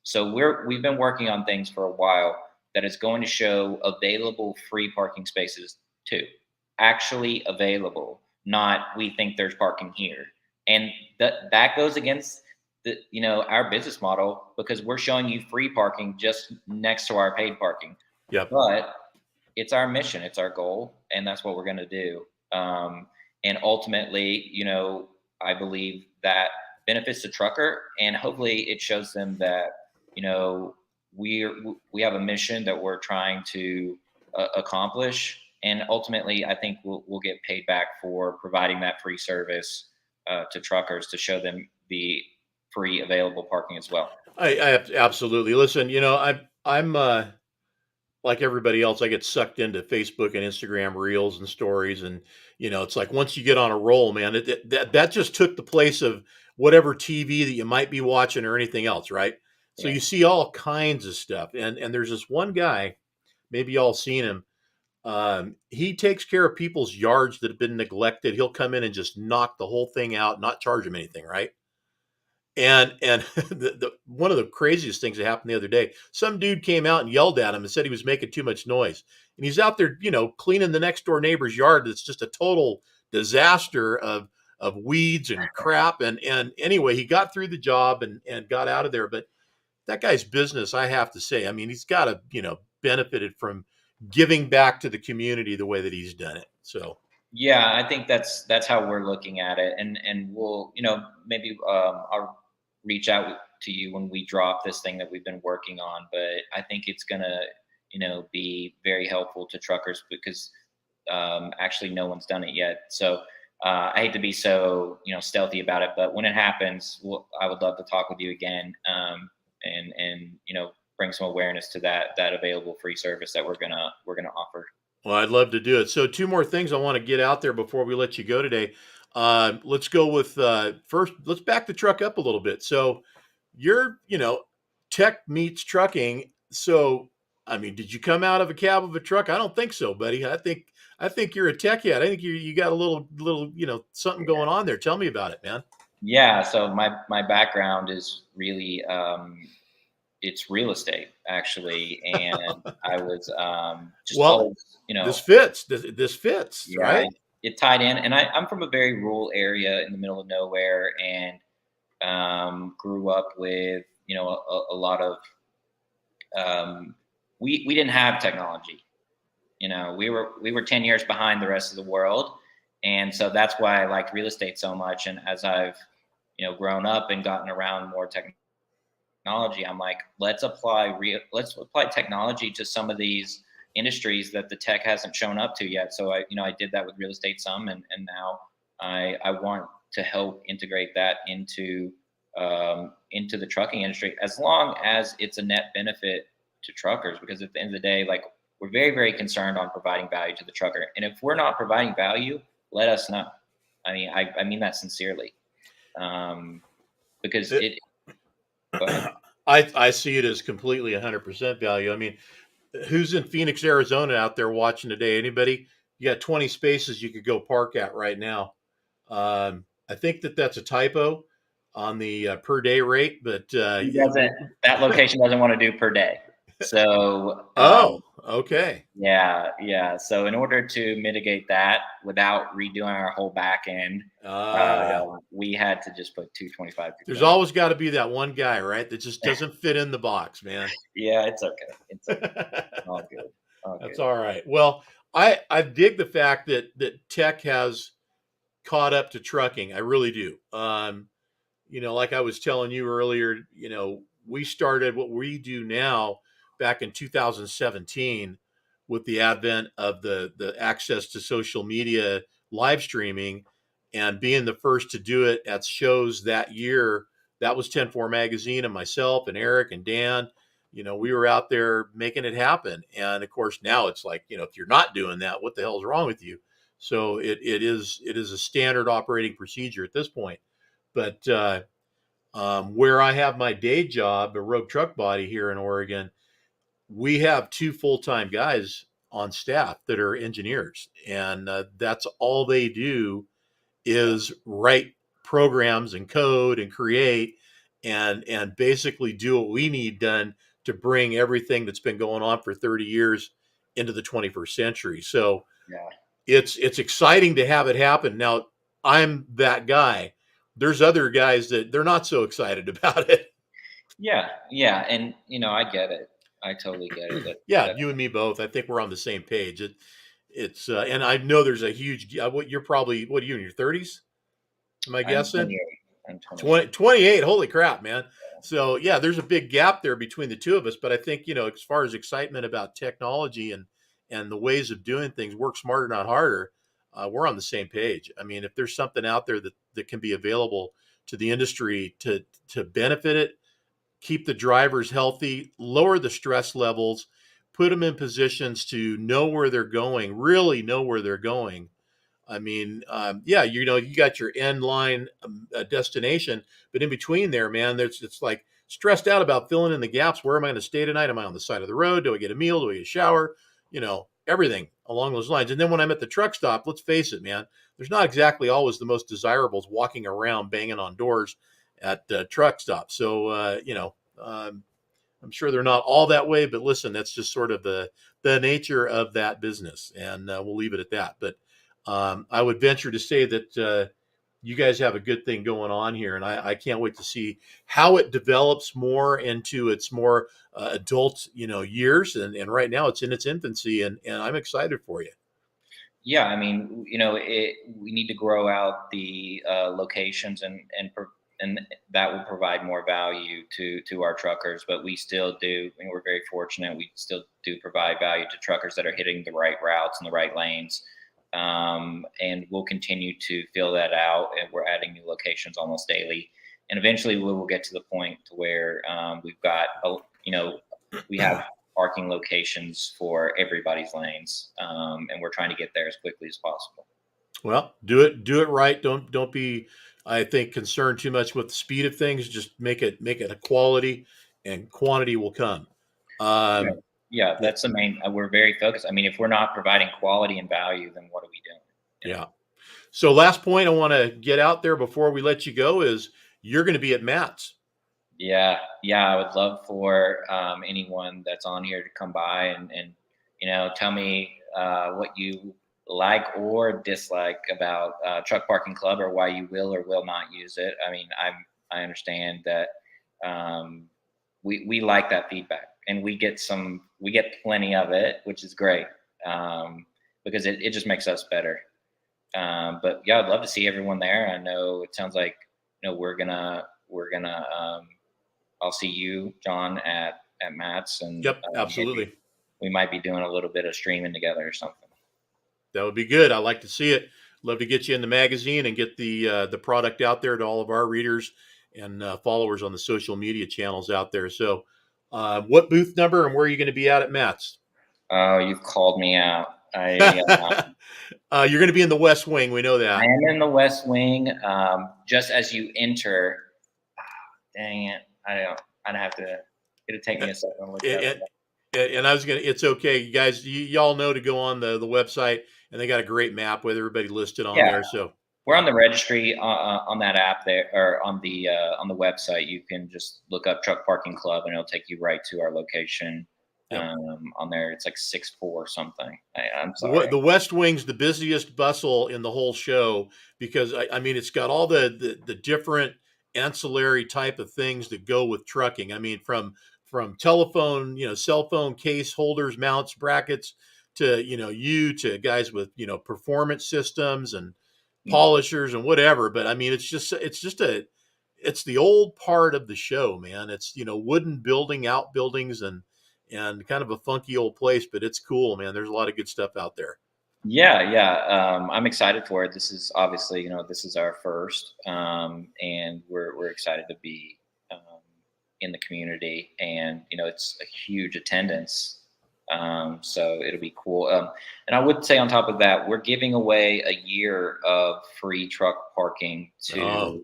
So we've been working on things for a while that is going to show available free parking spaces too. Actually available, not we think there's parking here. And that goes against our business model, because we're showing you free parking just next to our paid parking. Yep. But it's our mission, it's our goal, and that's what we're going to do. And ultimately, I believe that benefits the trucker, and hopefully it shows them that you know we have a mission that we're trying to accomplish, and ultimately I think we'll get paid back for providing that free service to truckers, to show them the free available parking as well. I absolutely listen. I'm like everybody else. I get sucked into Facebook and Instagram reels and stories, and it's like once you get on a roll, man, that just took the place of whatever TV that you might be watching or anything else, right? So Yeah. you see all kinds of stuff, and there's this one guy, maybe y'all seen him. He takes care of people's yards that have been neglected. He'll come in and just knock the whole thing out, not charge them anything, right? And the one of the craziest things that happened the other day, some dude came out and yelled at him and said he was making too much noise. And he's out there, cleaning the next door neighbor's yard. That's just a total disaster of weeds and crap. And anyway, he got through the job and got out of there. But that guy's business, I have to say, I mean, he's got to, benefited from giving back to the community the way that he's done it. So Yeah, I think that's how we're looking at it, and we'll, maybe I'll reach out to you when we drop this thing that we've been working on. But I think it's gonna, be very helpful to truckers, because actually no one's done it yet. So I hate to be so stealthy about it, but when it happens, I would love to talk with you again, and bring some awareness to that available free service that we're gonna offer. well, I'd love to do it. So, two more things I want to get out there before we let you go today. Let's go with first. Let's back the truck up a little bit. So, you're, tech meets trucking. So, I mean, did you come out of a cab of a truck? I don't think so, buddy. I think you're a tech head. I think you got a little something going on there. Tell me about it, man. Yeah, so my background is really, it's real estate actually, and I was just Well, always, this fits. This fits, yeah, right? it tied in, and I'm from a very rural area in the middle of nowhere, and grew up with a lot of, um, we didn't have technology. We were 10 years behind the rest of the world, and so that's why I liked real estate so much. And as I've grown up and gotten around more technology, I'm like, let's apply technology to some of these industries that the tech hasn't shown up to yet. So I did that with real estate some, and now I want to help integrate that into the trucking industry, as long as it's a net benefit to truckers, because at the end of the day, like, we're very, very concerned on providing value to the trucker. And if we're not providing value, let us know. I mean that sincerely, because It, it. Go ahead. I see it as completely 100% value. I mean, who's in Phoenix, Arizona out there watching today? Anybody? You got 20 spaces you could go park at right now. I think that's a typo on the per day rate, but He doesn't. That location doesn't want to do per day. So oh, Okay. Yeah. So in order to mitigate that without redoing our whole back end, Yeah. we had to just put 225 There's 220. always got to be that one guy, right? That just doesn't fit in the box, man. Yeah, it's okay. It's okay. That's All good. All good. all right. Well, I dig the fact that tech has caught up to trucking. I really do. Like I was telling you earlier, we started what we do now back in 2017 with the advent of the access to social media live streaming and being the first to do it at shows that year. That was 10-4 magazine and myself and Eric and Dan. We were out there making it happen. And of course, now it's like, if you're not doing that, what the hell is wrong with you? So it is a standard operating procedure at this point. But where I have my day job, a rogue truck body here in Oregon, we have two full time guys on staff that are engineers, and that's all they do is write programs and code and create and basically do what we need done to bring everything that's been going on for 30 years into the 21st century. So Yeah. it's exciting to have it happen. Now, I'm that guy. There's other guys that they're not so excited about it. Yeah. And I get it. I totally get it. Yeah, That you and me both. I think we're on the same page. It's and I know there's a huge. What you're probably what are you in your 30s? Am I I'm guessing? 28. I'm 28. 20, 28. Holy crap, man. So yeah, there's a big gap there between the two of us. But I think, as far as excitement about technology and the ways of doing things, work smarter, not harder, we're on the same page. I mean, if there's something out there that can be available to the industry to benefit it, keep the drivers healthy, lower the stress levels, put them in positions to know where they're going, really know where they're going. I mean, yeah, you got your end line destination, but in between there, man, it's like stressed out about filling in the gaps. Where am I going to stay tonight? Am I on the side of the road? Do I get a meal? Do I get a shower? Everything along those lines. And then when I'm at the truck stop, let's face it, man, there's not exactly always the most desirables walking around banging on doors at truck stops. So, I'm sure they're not all that way, but listen, that's just sort of the nature of that business, and we'll leave it at that. But I would venture to say that you guys have a good thing going on here, and I can't wait to see how it develops more into its more adult, years. And right now, it's in its infancy, and I'm excited for you. Yeah, I mean, we need to grow out the locations and that will provide more value to our truckers. But we still do. I mean, we're very fortunate. We still do provide value to truckers that are hitting the right routes and the right lanes. And we'll continue to fill that out. And we're adding new locations almost daily. And eventually, we will get to the point to where we've got, we have parking locations for everybody's lanes, and we're trying to get there as quickly as possible. Well, do it right. Don't be, I think, concerned too much with the speed of things. Just make it a quality, and quantity will come. Right. Um, Yeah, the, that's the main. We're very focused. I mean, if we're not providing quality and value, then what are we doing? You know? yeah. So last point I want to get out there before we let you go is you're going to be at Matt's. Yeah. I would love for anyone that's on here to come by and tell me what you like or dislike about Truck Parking Club, or why you will or will not use it. I mean, I understand that um, we like that feedback, and we get plenty of it, which is great, because it just makes us better. But yeah, I'd love to see everyone there. I know it sounds like we're gonna I'll see you, John, at Matt's, and Yep, maybe absolutely. we might be doing a little bit of streaming together or something. That would be good. I like to see it. Love to get you in the magazine and get the product out there to all of our readers and followers on the social media channels out there. So, what booth number and where are you going to be at Matt's? Oh, you've called me out. You're going to be in the West Wing. We know I that. am in the West Wing. Just as you enter, dang it, I don't. I'd have to. It'll take me a second to look it up. And, and I was gonna. It's okay, you guys. Y'all know to go on the website, and they got a great map with everybody listed on Yeah, there. So we're yeah, on the registry on that app there, or on the website. You can just look up Truck Parking Club, and it'll take you right to our location. Yep. On there. It's like 6'4" something. I'm The sorry. the West Wing's the busiest bustle in the whole show because I mean it's got all the different ancillary type of things that go with trucking. I mean from telephone, cell phone case holders, mounts, brackets to you to guys with performance systems and polishers and whatever. But I mean it's the old part of the show, man. It's wooden building outbuildings and kind of a funky old place, but it's cool, man. There's a lot of good stuff out there. Yeah, yeah. I'm excited for it. This is obviously, this is our first, and we're excited to be in the community, and it's a huge attendance. So it'll be cool. And I would say on top of that, we're giving away a year of free truck parking Oh,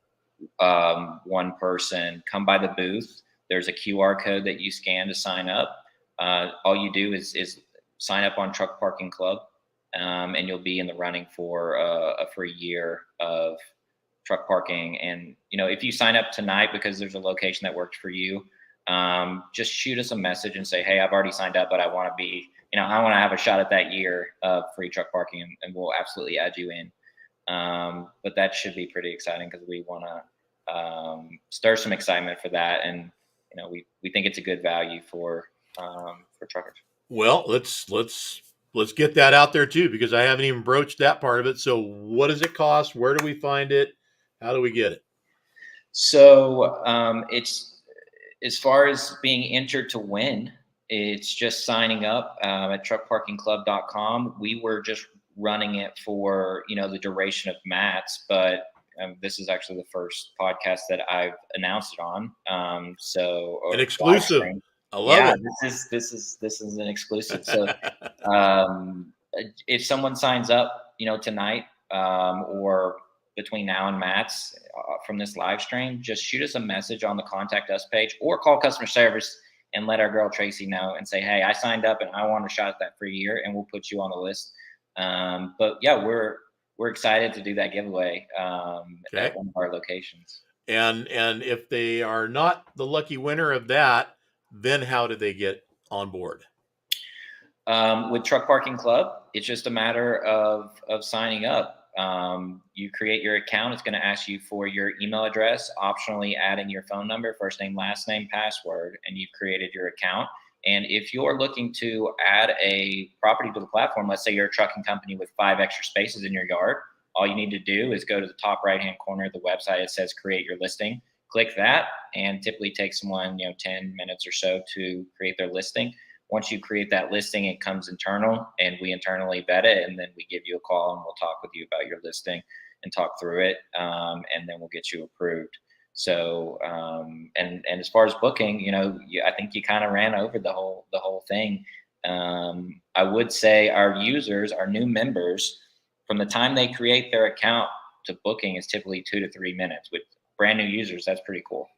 to one person. Come by the booth. There's a QR code that you scan to sign up. All you do is sign up on Truck Parking Club, and you'll be in the running for a free year of truck parking. And if you sign up tonight because there's a location that worked for you, just shoot us a message and say, "Hey, I've already signed up, but I want to be, I want to have a shot at that year of free truck parking," and we'll absolutely add you in. But that should be pretty exciting because we want to stir some excitement for that, and we think it's a good value for truckers. well, let's get that out there too because I haven't even broached that part of it. So, what does it cost? Where do we find it? How do we get it? So it's as far as being entered to win, it's just signing up at truckparkingclub.com. We were just running it for the duration of Matt's, but this is actually the first podcast that I've announced it on. An Or live exclusive. stream. I love Yeah, it. this is an exclusive. So um, if someone signs up, tonight or between now and Matt's from this live stream, just shoot us a message on the contact us page or call customer service and let our girl Tracy know and say, "Hey, I signed up and I want a shot at that free year," and we'll put you on the list. But yeah, we're excited to do that giveaway at Okay. one of our locations. And if they are not the lucky winner of that, then how do they get on board? With Truck Parking Club, it's just a matter of signing up. You create your account. It's going to ask you for your email address, optionally adding your phone number, first name, last name, password, and you've created your account. And if you're looking to add a property to the platform, let's say you're a trucking company with 5 extra spaces in your yard, all you need to do is go to the top right-hand corner of the website. It says create your listing. Click that, and typically takes someone 10 minutes or so to create their listing. Once you create that listing, it comes internal and we internally vet it. And then we give you a call and we'll talk with you about your listing and talk through it. And then we'll get you approved. So, and as far as booking, I think you kind of ran over the whole thing. I would say our users, our new members, from the time they create their account to booking is typically 2 to 3 minutes. With brand new users, that's pretty cool.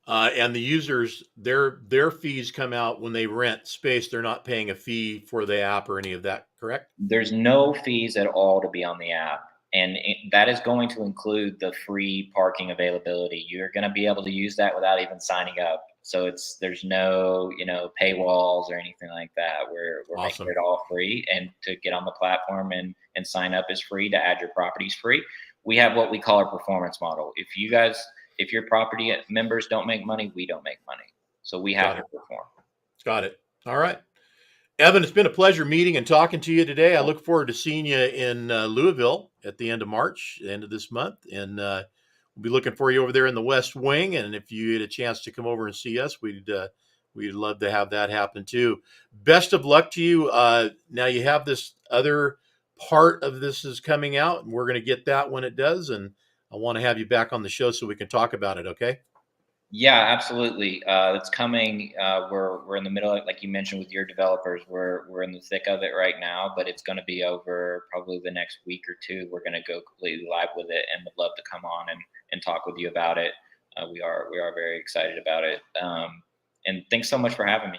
And the users, their fees come out when they rent space. They're not paying a fee for the app or any of that, correct? There's no fees at all to be on the app. And that is going to include the free parking availability. You're going to be able to use that without even signing up. So there's no, paywalls or anything like that. We're making Awesome. it all free. And to get on the platform and sign up is free. To add your property is free. We have what we call our performance model. If your property members don't make money, we don't make money. So we have Got to it. perform. Got it. All right. Evan, it's been a pleasure meeting and talking to you today. I look forward to seeing you in Louisville at the end of March, the end of this month. And we'll be looking for you over there in the West Wing. And if you get a chance to come over and see us, we'd love to have that happen too. Best of luck to you. Now you have this other part of this is coming out, and we're going to get that when it does. And I want to have you back on the show so we can talk about it. Okay. Yeah, absolutely. It's coming. We're in the middle of, like you mentioned, with your developers. We're in the thick of it right now, but it's going to be over probably the next week or two. We're going to go completely live with it, and would love to come on and talk with you about it. We are very excited about it. And thanks so much for having me.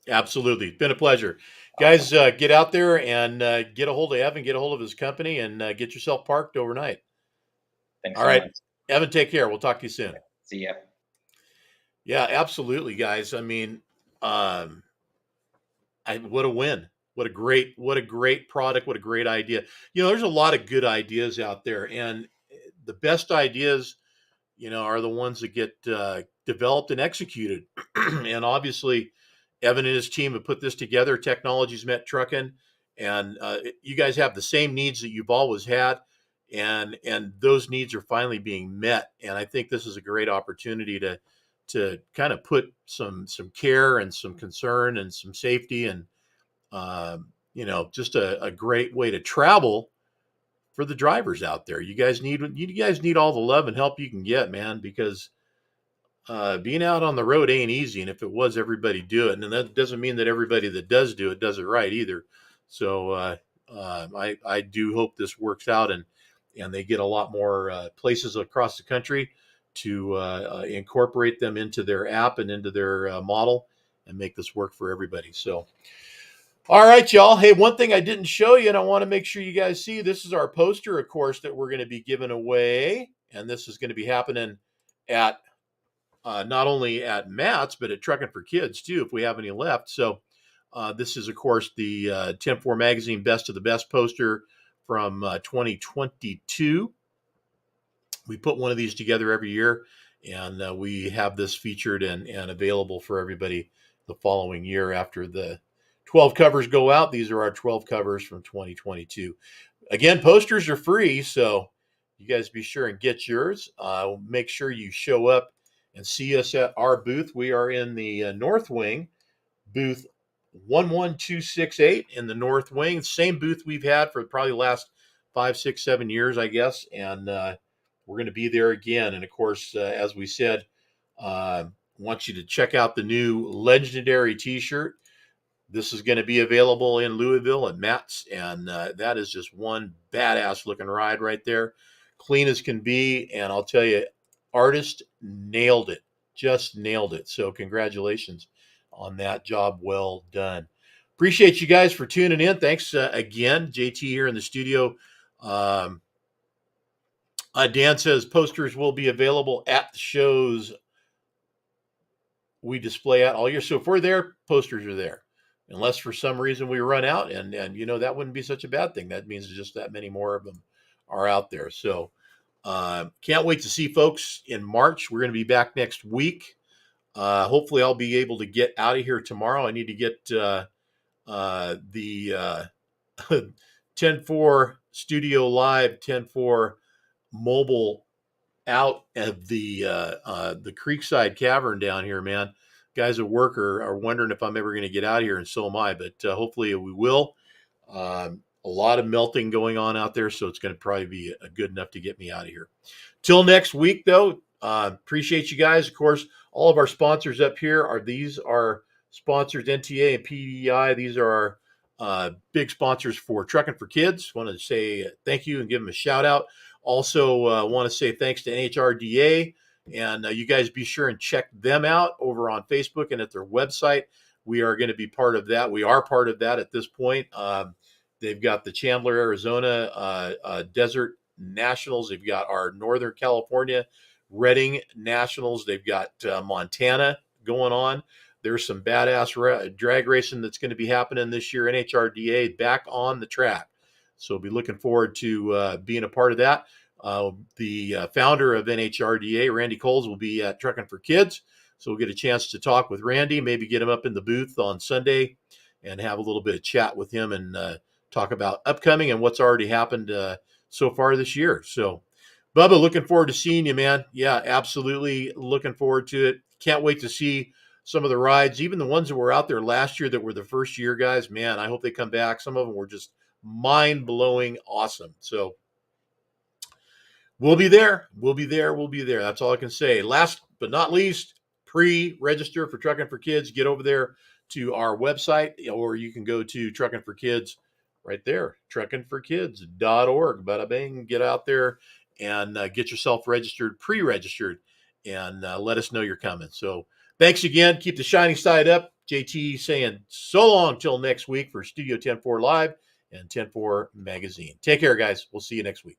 Absolutely. It's been a pleasure. Awesome. Guys, get out there and get a hold of Evan, get a hold of his company, and get yourself parked overnight. Thanks All so right. much. Evan, take care. We'll talk to you soon. See ya. Yeah, absolutely, guys. I mean, um, what a win. What a great product. What a great idea. There's a lot of good ideas out there, and the best ideas, are the ones that get developed and executed. And obviously, Evan and his team have put this together. Technology's met Truckin, and you guys have the same needs that you've always had, and those needs are finally being met. And I think this is a great opportunity to kind of put some care and some concern and some safety and just a great way to travel for the drivers out there. You guys need all the love and help you can get, man, because being out on the road ain't easy. And if it was, everybody do it, and that doesn't mean that everybody that does do it does it right either. So I do hope this works out, and they get a lot more places across the country to incorporate them into their app and into their model and make this work for everybody. So. All right, y'all. Hey, one thing I didn't show you, and I want to make sure you guys see, this is our poster, of course, that we're going to be giving away. And this is going to be happening at not only at Matt's, but at Truckin' for Kids, too, if we have any left. So this is, of course, the 10-4 Magazine Best of the Best poster from 2022. We put one of these together every year, and we have this featured and available for everybody the following year after the 12 covers go out. These are our 12 covers from 2022. Again, posters are free, so you guys be sure and get yours. Make sure you show up and see us at our booth. We are in the North Wing, booth 11268 in the North Wing. Same booth we've had for probably the last 5, 6, 7 years, I guess. And we're going to be there again. And of course, as we said, want you to check out the new legendary t-shirt. This is going to be available in Louisville at Matt's, and that is just one badass looking ride right there. Clean as can be, and I'll tell you, artist nailed it. Just nailed it. So congratulations on that job. Well done. Appreciate you guys for tuning in. Thanks again. JT here in the studio. Dan says posters will be available at the shows we display at all year. So if we're there, posters are there. Unless for some reason we run out, and that wouldn't be such a bad thing. That means just that many more of them are out there. So can't wait to see folks in March. We're going to be back next week. Hopefully I'll be able to get out of here tomorrow. I need to get the 10-4 Studio Live, 10-4 mobile out of the Creekside Cavern down here, man. Guys at work are wondering if I'm ever going to get out of here, and so am I. But hopefully we will. A lot of melting going on out there, so it's going to probably be good enough to get me out of here. Till next week, though, appreciate you guys. Of course, all of our sponsors up here are sponsors, NTA and PDI. These are our big sponsors for Truckin' for Kids. Want to say thank you and give them a shout out. Also, want to say thanks to NHRDA. And you guys be sure and check them out over on Facebook and at their website. We are going to be part of that. We are part of that at this point. They've got the Chandler, Arizona Desert Nationals. They've got our Northern California Redding Nationals. They've got Montana going on. There's some badass drag racing that's going to be happening this year. NHRDA back on the track. So we'll be looking forward to being a part of that. The founder of NHRDA, Randy Coles, will be at Truckin' for Kids. So we'll get a chance to talk with Randy, maybe get him up in the booth on Sunday and have a little bit of chat with him and talk about upcoming and what's already happened so far this year. So, Bubba, looking forward to seeing you, man. Yeah, absolutely looking forward to it. Can't wait to see some of the rides, even the ones that were out there last year that were the first year guys. Man, I hope they come back. Some of them were just mind-blowing awesome. So we'll be there. We'll be there. We'll be there. That's all I can say. Last but not least, pre-register for Truckin' for Kids. Get over there to our website, or you can go to Truckin' for Kids right there, truckinforkids.org. Bada bing, get out there and get yourself registered, pre-registered, and let us know you're coming. So thanks again. Keep the shiny side up. JT saying so long till next week for Studio 10-4 Live and 10-4 Magazine. Take care, guys. We'll see you next week.